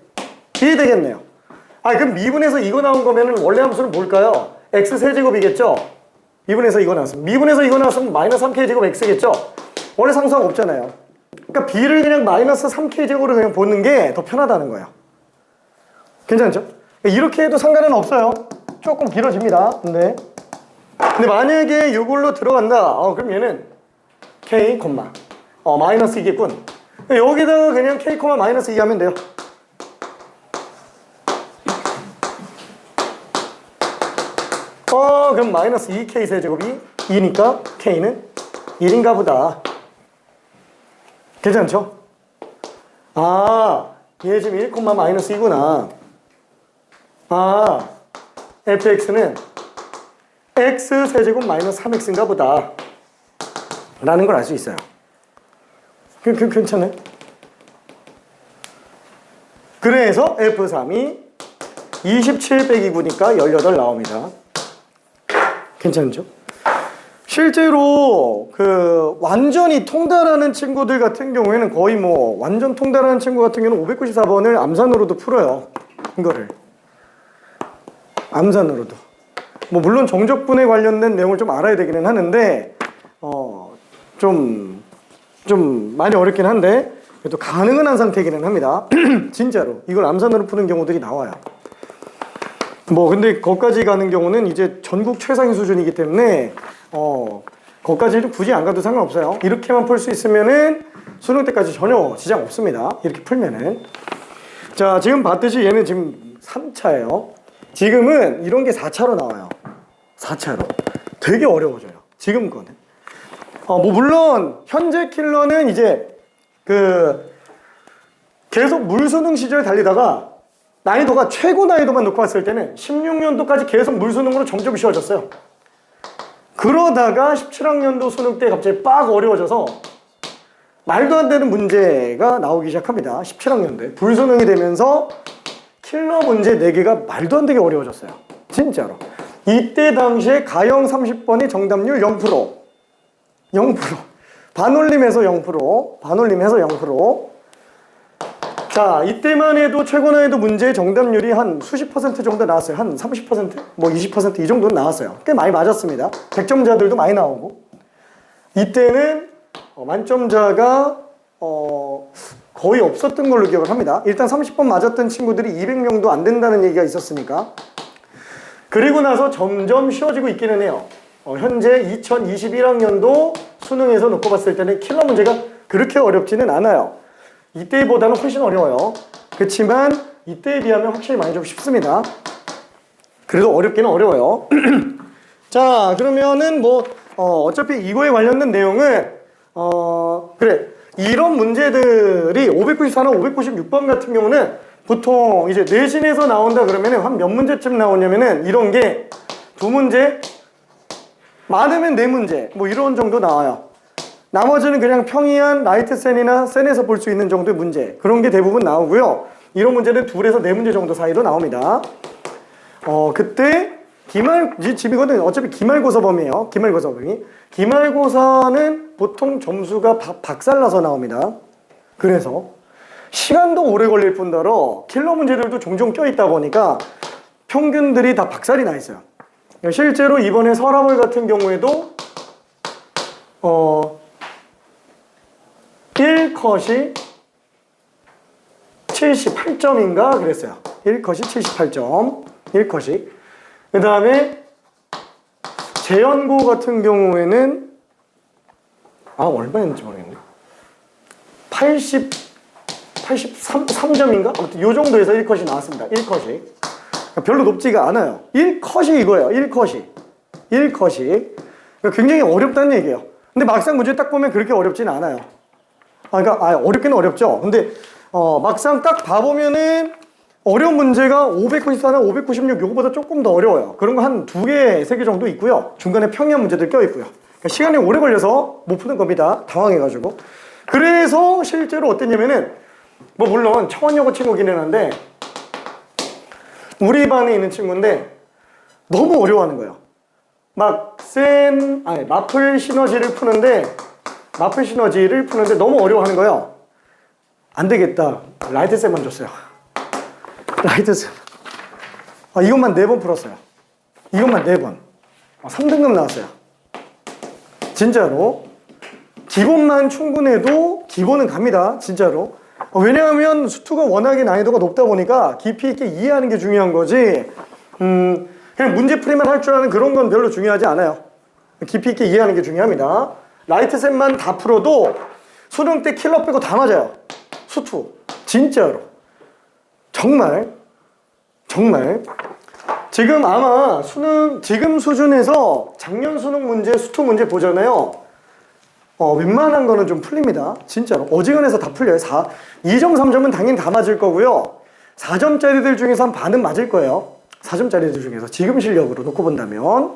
이 되겠네요. 그럼 미분에서 이거 나온 거면 원래 함수는 뭘까요? x세제곱이겠죠? 미분에서 이거 나왔으면 미분에서 이거 나왔으면 마이너스 3k제곱 x겠죠? 원래 상수항 없잖아요. 그러니까 b를 그냥 마이너스 3k제곱으로 그냥 보는 게 더 편하다는 거예요. 괜찮죠? 이렇게 해도 상관은 없어요. 조금 길어집니다. 근데 만약에 이걸로 들어간다. 그럼 얘는 k, 마이너스 2겠군. 여기다가 그냥 k, 마이너스 2 하면 돼요. 그럼 마이너스 2k 세제곱이 2니까 k는 1인가 보다. 괜찮죠? 얘 지금 1, 마이너스 2구나. fx는 x세제곱 마이너스 3x인가 보다 라는 걸 알 수 있어요. 괜찮네. 그래서 f3이 27 빼기 9니까 18 나옵니다. 괜찮죠? 실제로 완전히 통달하는 친구들 같은 경우에는 거의 완전 통달하는 친구 같은 경우는 594번을 암산으로도 풀어요. 이거를 암산으로도. 물론 정적분에 관련된 내용을 좀 알아야 되기는 하는데 좀 많이 어렵긴 한데 그래도 가능은 한 상태이기는 합니다. 진짜로 이걸 암산으로 푸는 경우들이 나와요. 근데 거기까지 가는 경우는 이제 전국 최상위 수준이기 때문에 거기까지는 굳이 안 가도 상관없어요. 이렇게만 풀 수 있으면은 수능 때까지 전혀 지장 없습니다. 이렇게 풀면은. 자, 지금 봤듯이 얘는 지금 3차예요. 지금은 이런 게 4차로 나와요. 4차로. 되게 어려워져요. 지금 거는. 물론 현재 킬러는 이제 계속 물수능 시절 달리다가 난이도가 최고 난이도만 놓고 봤을 때는 16년도까지 계속 물수능으로 점점 쉬워졌어요. 그러다가 17학년도 수능 때 갑자기 빡 어려워져서 말도 안 되는 문제가 나오기 시작합니다. 17학년도에 불수능이 되면서 킬러 문제 4개가 말도 안 되게 어려워졌어요. 진짜로. 이때 당시에 가형 30번이 정답률 0%. 0%. 반올림해서 0%. 반올림해서 0%. 자, 이때만 해도 최고 난이도 문제의 정답률이 한 수십 퍼센트 정도 나왔어요. 한 30%? 뭐 20%이 정도는 나왔어요. 꽤 많이 맞았습니다. 100점자들도 많이 나오고. 이때는 만점자가 거의 없었던 걸로 기억을 합니다. 일단 30번 맞았던 친구들이 200명도 안 된다는 얘기가 있었으니까. 그리고 나서 점점 쉬워지고 있기는 해요. 현재 2021학년도 수능에서 놓고 봤을 때는 킬러 문제가 그렇게 어렵지는 않아요. 이때보다는 훨씬 어려워요. 그렇지만 이때에 비하면 확실히 많이 좀 쉽습니다. 그래도 어렵기는 어려워요. 자, 그러면은 뭐 어차피 이거에 관련된 내용은 그래, 이런 문제들이 594나 596번 같은 경우는 보통 이제 내신에서 나온다 그러면은 한 몇 문제쯤 나오냐면은 이런 게 2문제, 많으면 4문제 뭐 이런 정도 나와요. 나머지는 그냥 평이한 라이트 센이나 센에서 볼 수 있는 정도의 문제, 그런 게 대부분 나오고요. 이런 문제는 2에서 4문제 정도 사이로 나옵니다. 그때 지금 어차피 기말고사 범위예요. 기말고사 범위. 기말고사는 보통 점수가 박살나서 나옵니다. 그래서 시간도 오래 걸릴 뿐더러 킬러 문제들도 종종 껴있다 보니까 평균들이 다 박살이 나 있어요. 실제로 이번에 서라물 같은 경우에도 1컷이 78점인가 그랬어요. 1컷이 78점. 1컷이. 그 다음에 재연고 같은 경우에는 얼마였는지 모르겠네. 83점인가? 아무튼 요 정도에서 1컷이 나왔습니다. 1컷이. 별로 높지가 않아요. 1컷이 이거예요. 1컷이. 1컷이. 굉장히 어렵다는 얘기예요. 근데 막상 문제 딱 보면 그렇게 어렵진 않아요. 어렵기는 어렵죠. 근데 막상 딱 봐보면은 어려운 문제가 594나 596 요거보다 조금 더 어려워요. 그런 거 한 2개, 3개 정도 있고요. 중간에 평이한 문제들 껴있고요. 그러니까 시간이 오래 걸려서 못 푸는 겁니다. 당황해가지고. 그래서 실제로 어땠냐면은 뭐 물론 청원여고 친구기는 한데 우리 반에 있는 친구인데 너무 어려워하는 거예요. 마플 시너지를 푸는데 너무 어려워하는 거예요. 안 되겠다. 라이트쌤만 줬어요. 라이트쌤. 이것만 4번 풀었어요. 이것만 4번. 3등급 나왔어요. 진짜로. 기본만 충분해도 기본은 갑니다. 진짜로. 왜냐하면 수투가 워낙에 난이도가 높다 보니까 깊이 있게 이해하는 게 중요한 거지, 그냥 문제풀이만 할 줄 아는 그런 건 별로 중요하지 않아요. 깊이 있게 이해하는 게 중요합니다. 라이트셋만 다 풀어도 수능 때 킬러 빼고 다 맞아요. 수투. 진짜로. 정말. 지금 아마 지금 수준에서 작년 수능 문제, 수투 문제 보잖아요. 웬만한 거는 좀 풀립니다. 진짜로. 어지간해서 다 풀려요. 2점, 3점은 당연히 다 맞을 거고요. 4점짜리들 중에서 한 반은 맞을 거예요. 4점짜리들 중에서. 지금 실력으로 놓고 본다면.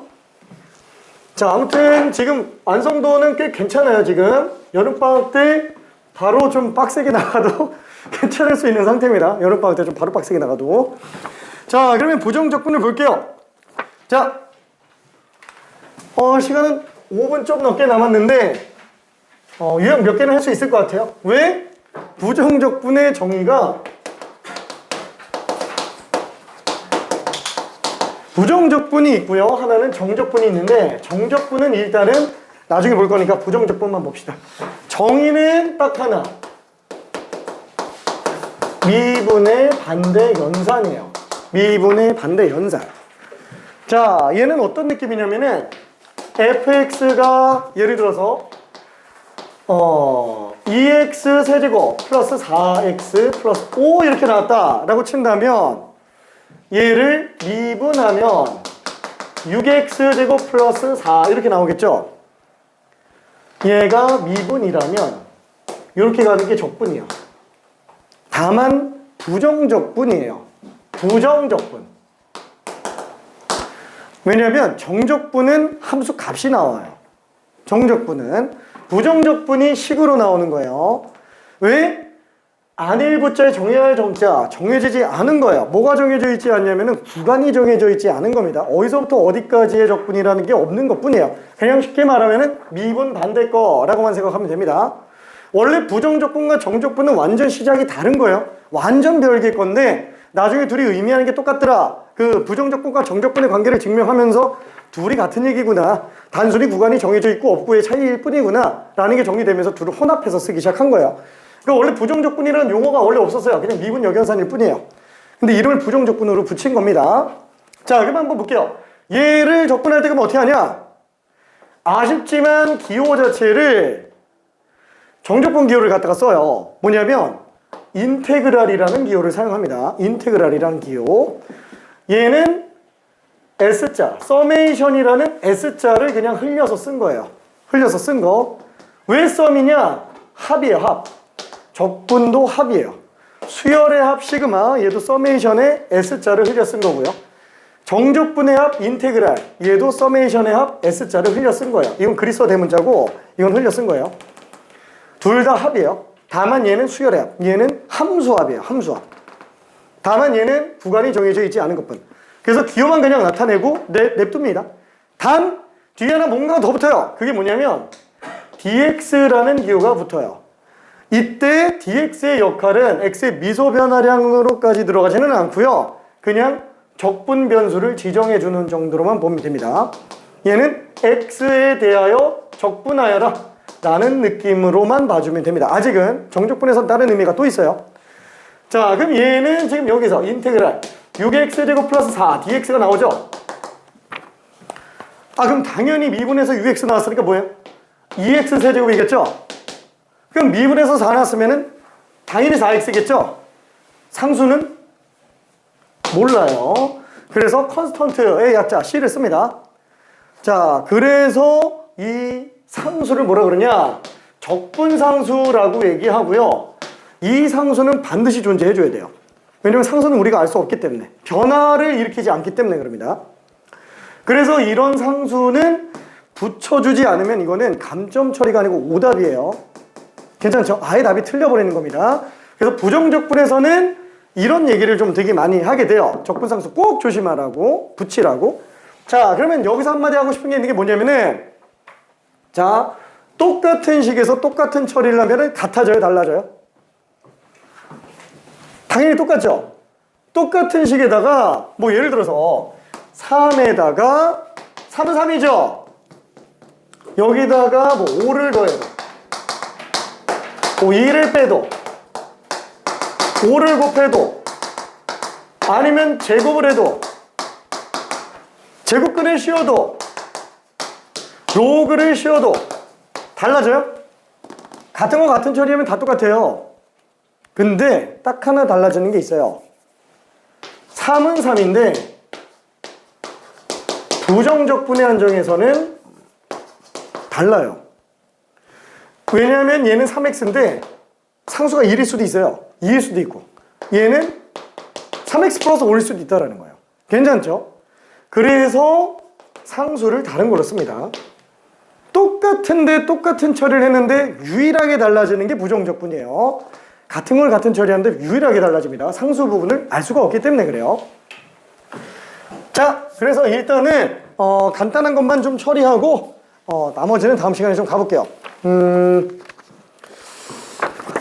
자, 아무튼 지금 완성도는 꽤 괜찮아요, 지금. 여름방학 때 바로 좀 빡세게 나가도 괜찮을 수 있는 상태입니다. 여름방학 때 좀 바로 빡세게 나가도. 자, 그러면 부정적분을 볼게요. 자, 시간은 5분 좀 넘게 남았는데, 유형 몇 개는 할 수 있을 것 같아요. 왜? 부정적분의 정의가 부정적분이 있고요. 하나는 정적분이 있는데, 정적분은 일단은 나중에 볼 거니까 부정적분만 봅시다. 정의는 딱 하나. 미분의 반대 연산이에요. 미분의 반대 연산. 자, 얘는 어떤 느낌이냐면은 fx가 예를 들어서 2x 세제곱 플러스 4x 플러스 5 이렇게 나왔다 라고 친다면 얘를 미분하면 6x 제곱 플러스 4 이렇게 나오겠죠. 얘가 미분이라면 이렇게 가는 게 적분이에요. 다만 부정적분이에요. 부정적분. 왜냐하면 정적분은 함수 값이 나와요. 정적분은. 부정적분이 식으로 나오는 거예요. 왜? 안일부자에 정해야 할 정자 정해지지 않은 거예요. 뭐가 정해져 있지 않냐면은 구간이 정해져 있지 않은 겁니다. 어디서부터 어디까지의 적분이라는 게 없는 것뿐이에요. 그냥 쉽게 말하면은 미분 반대 거라고만 생각하면 됩니다. 원래 부정적분과 정적분은 완전 시작이 다른 거예요. 완전 별개의 건데 나중에 둘이 의미하는 게 똑같더라. 그 부정적분과 정적분의 관계를 증명하면서 둘이 같은 얘기구나. 단순히 구간이 정해져 있고 없고의 차이일 뿐이구나 라는 게 정리되면서 둘을 혼합해서 쓰기 시작한 거예요. 그러니까 원래 부정적분이라는 용어가 원래 없었어요. 그냥 미분 역연산일 뿐이에요. 근데 이름을 부정적분으로 붙인 겁니다. 자, 그럼 한번 볼게요. 얘를 적분할 때 그럼 어떻게 하냐? 아쉽지만 기호 자체를 정적분 기호를 갖다가 써요. 뭐냐면 인테그랄이라는 기호를 사용합니다. 인테그랄이라는 기호. 얘는 S자, 서메이션이라는 S자를 그냥 흘려서 쓴 거예요. 흘려서 쓴 거. 왜 썸이냐? 합이에요, 합. 적분도 합이에요. 수열의 합 시그마, 얘도 서메이션의 S자를 흘려 쓴 거고요. 정적분의 합 인테그랄, 얘도 서메이션의 합 S자를 흘려 쓴 거예요. 이건 그리스어 대문자고 이건 흘려 쓴 거예요. 둘 다 합이에요. 다만 얘는 수열의 합, 얘는 함수합이에요. 함수합. 다만 얘는 구간이 정해져 있지 않은 것뿐. 그래서 기호만 그냥 나타내고 냅둡니다. 단 뒤에 하나 뭔가가 더 붙어요. 그게 뭐냐면 dx라는 기호가 붙어요. 이때 dx의 역할은 x의 미소 변화량으로까지 들어가지는 않고요. 그냥 적분 변수를 지정해 주는 정도로만 보면 됩니다. 얘는 x에 대하여 적분하여라 라는 느낌으로만 봐주면 됩니다. 아직은 정적분에선 다른 의미가 또 있어요. 자, 그럼 얘는 지금 여기서 인테그랄 6x제곱 플러스 4 dx가 나오죠? 아, 그럼 당연히 미분에서 6x 나왔으니까 뭐예요? 2x 세제곱이겠죠? 그럼 미분에서 4 나왔으면은 당연히 4x겠죠? 상수는 몰라요. 그래서 컨스턴트의 약자 c를 씁니다. 자, 그래서 이 상수를 뭐라 그러냐? 적분상수라고 얘기하고요. 이 상수는 반드시 존재해줘야 돼요. 왜냐면 상수는 우리가 알 수 없기 때문에. 변화를 일으키지 않기 때문에 그럽니다. 그래서 이런 상수는 붙여주지 않으면 이거는 감점 처리가 아니고 오답이에요. 괜찮죠? 아예 답이 틀려버리는 겁니다. 그래서 부정적분에서는 이런 얘기를 좀 되게 많이 하게 돼요. 적분상수 꼭 조심하라고, 붙이라고. 자, 그러면 여기서 한마디 하고 싶은 게 있는 게 뭐냐면은, 자, 똑같은 식에서 똑같은 처리를 하면은 같아져요, 달라져요? 당연히 똑같죠? 똑같은 식에다가, 뭐 예를 들어서 3에다가 3은 3이죠? 여기다가 뭐 5를 더해도 2를 빼도 5를 곱해도 아니면 제곱을 해도 제곱근을 씌워도 로그를 씌워도 달라져요? 같은 거 같은 처리하면 다 똑같아요. 근데 딱 하나 달라지는 게 있어요. 3은 3인데 부정적분의 한정에서는 달라요. 왜냐하면 얘는 3x인데 상수가 1일 수도 있어요. 2일 수도 있고 얘는 3x 플러스 5일 수도 있다는 거예요. 괜찮죠? 그래서 상수를 다른 걸로 씁니다. 똑같은데 똑같은 처리를 했는데 유일하게 달라지는 게 부정적분이에요. 같은 걸 같은 처리하는데 유일하게 달라집니다. 상수 부분을 알 수가 없기 때문에 그래요. 자, 그래서 일단은 간단한 것만 좀 처리하고 나머지는 다음 시간에 좀 가볼게요.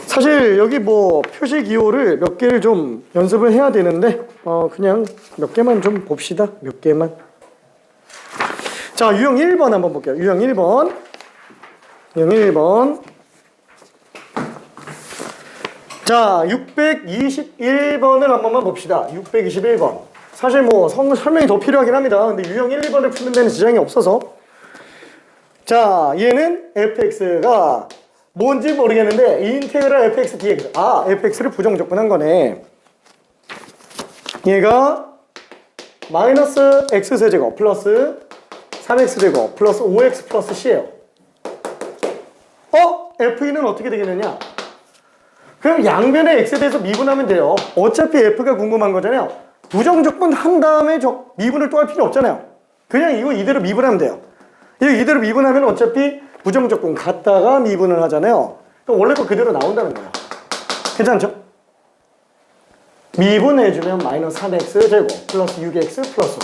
사실 여기 뭐 표시 기호를 몇 개를 좀 연습을 해야 되는데 그냥 몇 개만 좀 봅시다. 몇 개만. 자, 유형 1번 한번 볼게요. 유형 1번. 유형 1번. 자, 621번을 한 번만 봅시다. 621번. 사실 뭐 설명이 더 필요하긴 합니다. 근데 유형 1, 2번을 푸는 데는 지장이 없어서. 자, 얘는 fx가 뭔지 모르겠는데 인테그랄 fx dx. 아, fx를 부정적분한 거네. 얘가 마이너스 x세제곱 플러스 3x제곱 플러스 5x 플러스 c예요. f는 어떻게 되겠느냐? 그럼 양변의 x에 대해서 미분하면 돼요. 어차피 f가 궁금한 거잖아요. 부정적분 한 다음에 미분을 또 할 필요 없잖아요. 그냥 이거 이대로 미분하면 돼요. 이대로 미분하면 어차피 부정적분 갖다가 미분을 하잖아요. 그럼 원래 거 그대로 나온다는 거예요. 괜찮죠? 미분해주면 마이너스 3x 제곱 플러스 6x 플러스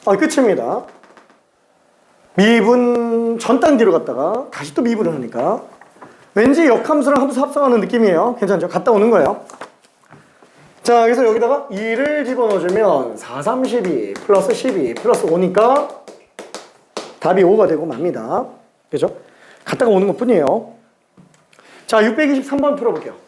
5. 끝입니다. 미분 전 단계로 갔다가 다시 또 미분을 하니까 왠지 역함수랑 함수 합성하는 느낌이에요. 괜찮죠? 갔다 오는 거예요. 자, 그래서 여기다가 2를 집어넣어주면 4, 3, 12 플러스 12 플러스 5니까 답이 5가 되고 맙니다. 그죠? 갔다가 오는 것 뿐이에요. 자, 623번 풀어볼게요.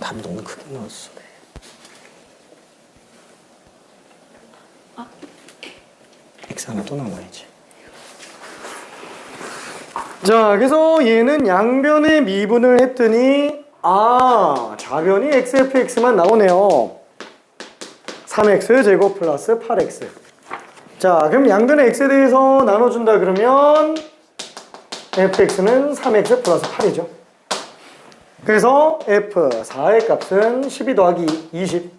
답이 너무 크게 나왔어. X 하나 또 나와야지. 자, 그래서 얘는 양변의 미분을 했더니 좌변이 XFX만 나오네요. 3x 제곱 플러스 8x. 자, 그럼 양변의 x에 대해서 나눠준다 그러면 fx는 3x 플러스 8이죠. 그래서 f4의 값은 12 더하기 20.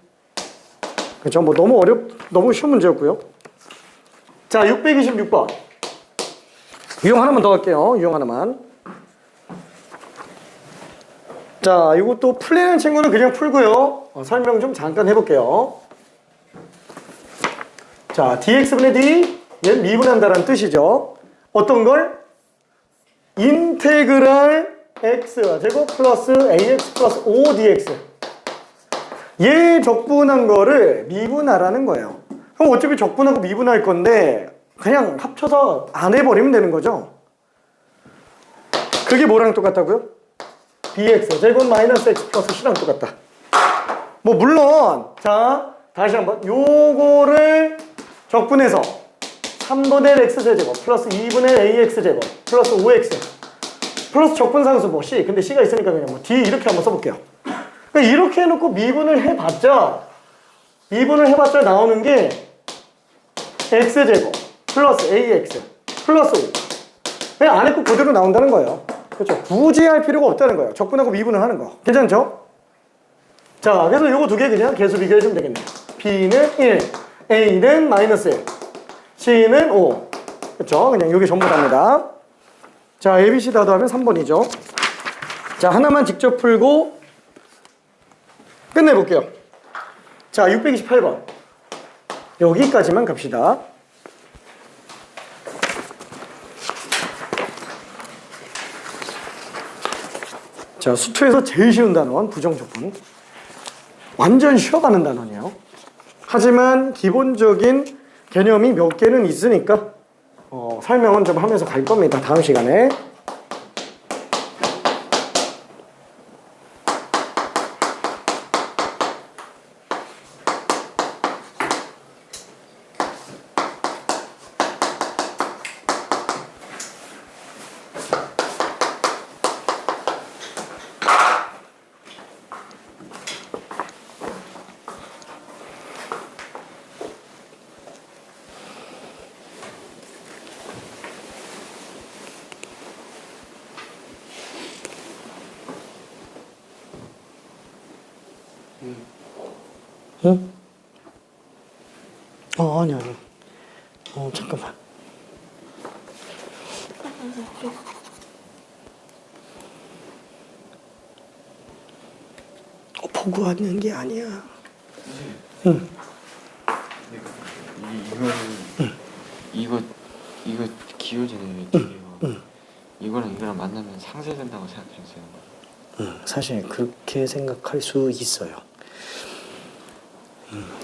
그렇죠? 뭐 너무 쉬운 문제였고요. 자, 626번. 유형 하나만 더 할게요. 유형 하나만. 자, 이것도 풀리는 친구는 그냥 풀고요. 설명 좀 잠깐 해볼게요. 자, dx분의 d, 얘는 미분한다는 뜻이죠. 어떤 걸? 인테그랄 x 제곱 플러스 ax 플러스 5dx. 얘 적분한 거를 미분하라는 거예요. 그럼 어차피 적분하고 미분할 건데 그냥 합쳐서 안 해버리면 되는 거죠. 그게 뭐랑 똑같다고요? bx 제곱 마이너스 x 플러스 c랑 똑같다. 뭐 물론 자 다시 한번 요거를 적분해서 3분의 x 제곱 플러스 2분의 ax 제곱 플러스 5x 플러스 적분상수 뭐 c, 근데 c가 있으니까 그냥 뭐 d 이렇게 한번 써볼게요. 그러니까 이렇게 해놓고 미분을 해봤자 나오는 게 x제곱 플러스 ax 플러스 5. 그냥 안에 거 그대로 나온다는 거예요. 그렇죠? 굳이 할 필요가 없다는 거예요. 적분하고 미분을 하는 거. 괜찮죠? 자, 그래서 요거 두 개 그냥 계수 비교해주면 되겠네요. b는 1, a는 마이너스 1, c는 5. 그렇죠? 그냥 요게 전부 답니다. 자, ABC 다도 하면 3번이죠. 자, 하나만 직접 풀고 끝내볼게요. 자, 628번. 여기까지만 갑시다. 자, 수투에서 제일 쉬운 단원, 부정적분. 완전 쉬어가는 단원이에요. 하지만 기본적인 개념이 몇 개는 있으니까 설명은 좀 하면서 갈 겁니다. 다음 시간에. 응? 아니. 잠깐만. 보고 왔는 게 아니야. 응. 이거 기호잖아요. 기호. 이거랑 이거랑 만나면 상쇄된다고 생각했어요. 사실 그렇게 생각할 수 있어요.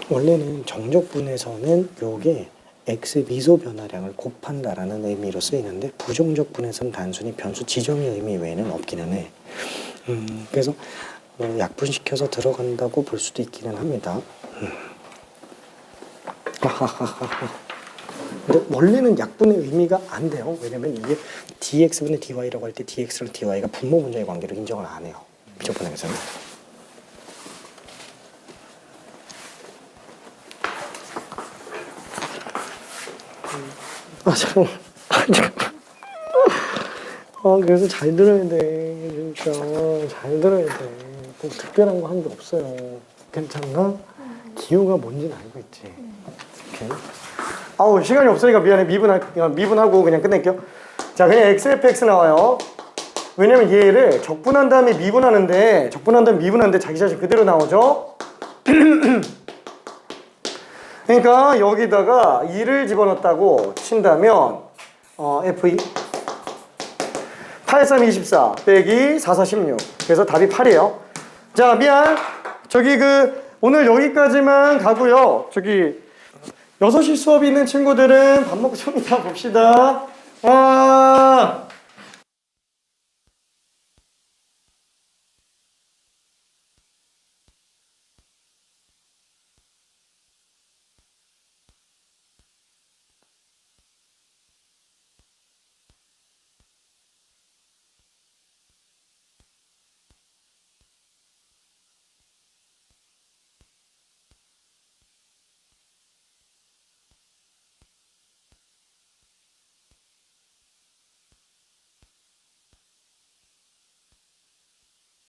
원래는 정적분에서는 요게 x 미소 변화량을 곱한다라는 의미로 쓰이는데 부정적분에서는 단순히 변수 지정의 의미 외에는 없기는 해. 그래서 약분시켜서 들어간다고 볼 수도 있기는 합니다. 근데 원래는 약분의 의미가 안 돼요. 왜냐면 이게 dx분의 dy라고 할 때 dx랑 dy가 분모 분자의 관계로 인정을 안 해요. 미적분학에서는. 잠깐만. 그래서 잘 들어야 돼. 진짜 잘 들어야 돼. 뭐 특별한 거 한 게 없어요. 괜찮나? 기호가 뭔지는 알고 있지. 오케이. 아우 시간이 없으니까 미안해. 미분하고 그냥 끝낼게요. 자 그냥 xfx 나와요. 왜냐면 얘를 적분한 다음에 미분하는데 자기 자신 그대로 나오죠. 그러니까 여기다가 2를 집어넣었다고 친다면 f2 8, 3, 24 빼기 4, 4, 16 그래서 답이 8이에요. 자 미안 저기 오늘 여기까지만 가고요. 저기 6시 수업이 있는 친구들은 밥 먹고 좀 이따 봅시다. 와